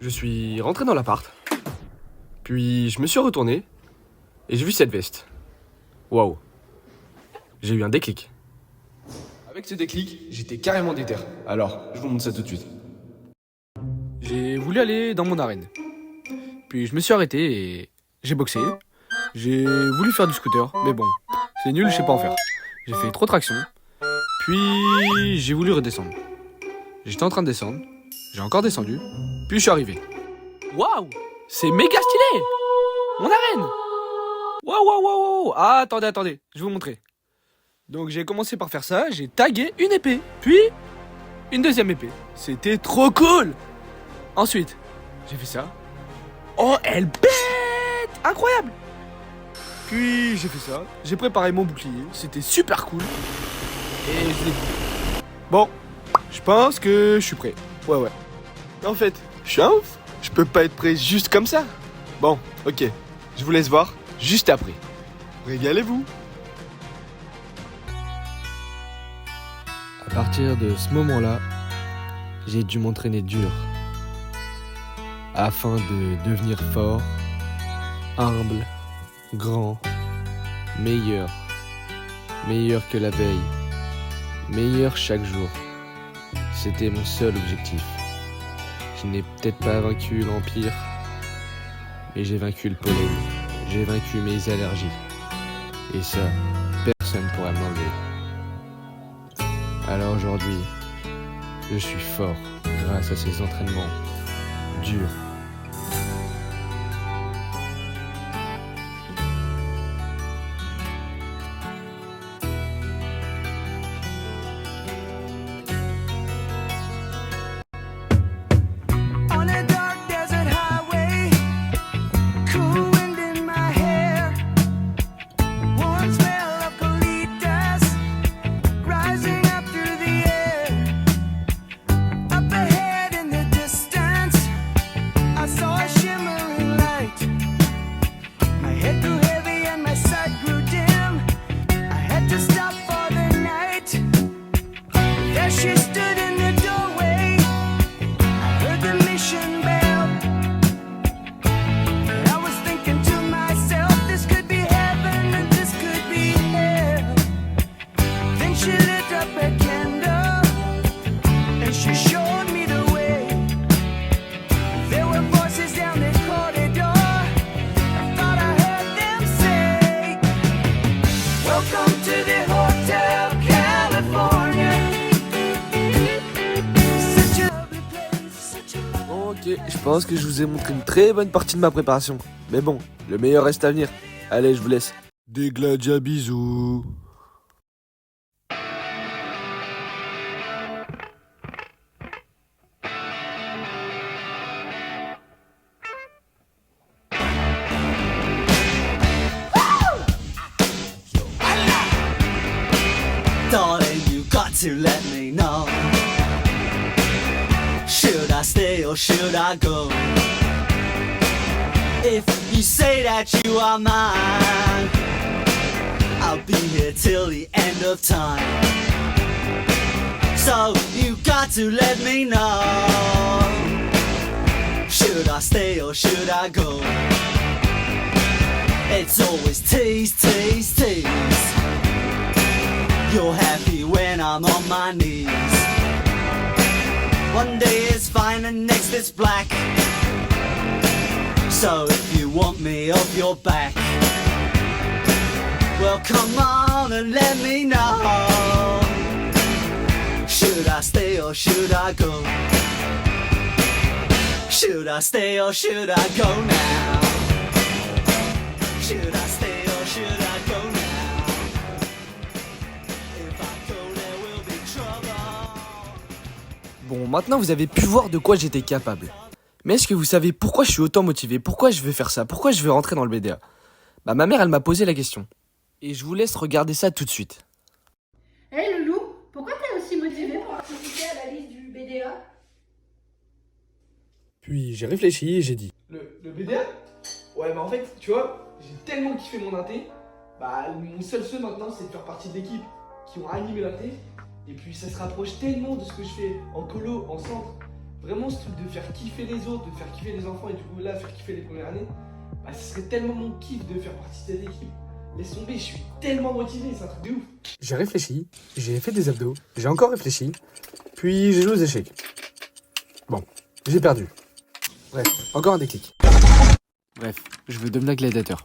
Je suis rentré dans l'appart, puis je me suis retourné et j'ai vu cette veste. Waouh. J'ai eu un déclic. Avec ce déclic, j'étais carrément déter. Alors, je vous montre ça tout de suite. J'ai voulu aller dans mon arène. Puis je me suis arrêté et j'ai boxé. J'ai voulu faire du scooter, mais bon, c'est nul, je sais pas en faire. J'ai fait trop de traction. Puis j'ai voulu redescendre. J'étais en train de descendre. J'ai encore descendu. Puis je suis arrivé. Waouh! C'est méga stylé! Mon arène! Waouh, waouh, waouh, waouh! Ah, attendez, je vais vous montrer. Donc j'ai commencé par faire ça, j'ai tagué une épée, puis une deuxième épée. C'était trop cool! Ensuite, j'ai fait ça. Oh, elle bête! Incroyable! Puis j'ai fait ça, j'ai préparé mon bouclier, c'était super cool. Et je l'ai dit. Bon, je pense que je suis prêt. Ouais. En fait, je suis un ouf. Je peux pas être prêt juste comme ça. Bon, ok. Je vous laisse voir juste après. Régalez-vous. À partir de ce moment-là, j'ai dû m'entraîner dur afin de devenir fort, humble, grand, meilleur que la veille, meilleur chaque jour. C'était mon seul objectif. Je n'ai peut-être pas vaincu l'Empire, mais j'ai vaincu le pollen, j'ai vaincu mes allergies. Et ça, personne ne pourra m'enlever. Alors aujourd'hui, je suis fort grâce à ces entraînements durs. She stood in the doorway. I heard the mission bell. And I was thinking to myself, this could be heaven and this could be hell. Then she lit up a candle and she showed me the way. There were voices down the corridor. I thought I heard them say, welcome to the Hotel California. Ok, je pense que je vous ai montré une très bonne partie de ma préparation. Mais bon, le meilleur reste à venir. Allez, je vous laisse. Des gladias bisous. Darling, you got to let me know. Should I stay or should I go? If you say that you are mine, I'll be here till the end of time. So you got to let me know. Should I stay or should I go? It's always tease, tease, tease. You're happy when I'm on my knees. One day it's fine and next it's black. So if you want me off your back, well come on and let me know. Should I stay or should I go? Should I stay or should I go now? Should I stay or should I go now? If I go there will be trouble. Bon, maintenant vous avez pu voir de quoi j'étais capable. Mais est-ce que vous savez pourquoi je suis autant motivé? Pourquoi je veux faire ça? Pourquoi je veux rentrer dans le BDA? Bah ma mère elle m'a posé la question. Et je vous laisse regarder ça tout de suite. Hé Loulou, pourquoi t'es aussi motivé pour participer à la liste du BDA? Puis j'ai réfléchi et j'ai dit. Le BDA? Ouais, bah en fait, tu vois, j'ai tellement kiffé mon inté. Bah, mon seul souhait maintenant, c'est de faire partie de l'équipe qui ont animé l'inté. Et puis, ça se rapproche tellement de ce que je fais en colo, en centre. Vraiment, ce truc de faire kiffer les autres, de faire kiffer les enfants et du coup là, faire kiffer les premières années, bah ce serait tellement mon kiff de faire partie de cette équipe. Laisse tomber, je suis tellement motivé, c'est un truc de ouf. J'ai réfléchi, j'ai fait des abdos, j'ai encore réfléchi, puis j'ai joué aux échecs. Bon, j'ai perdu. Bref, encore un déclic. Bref, je veux devenir gladiateur.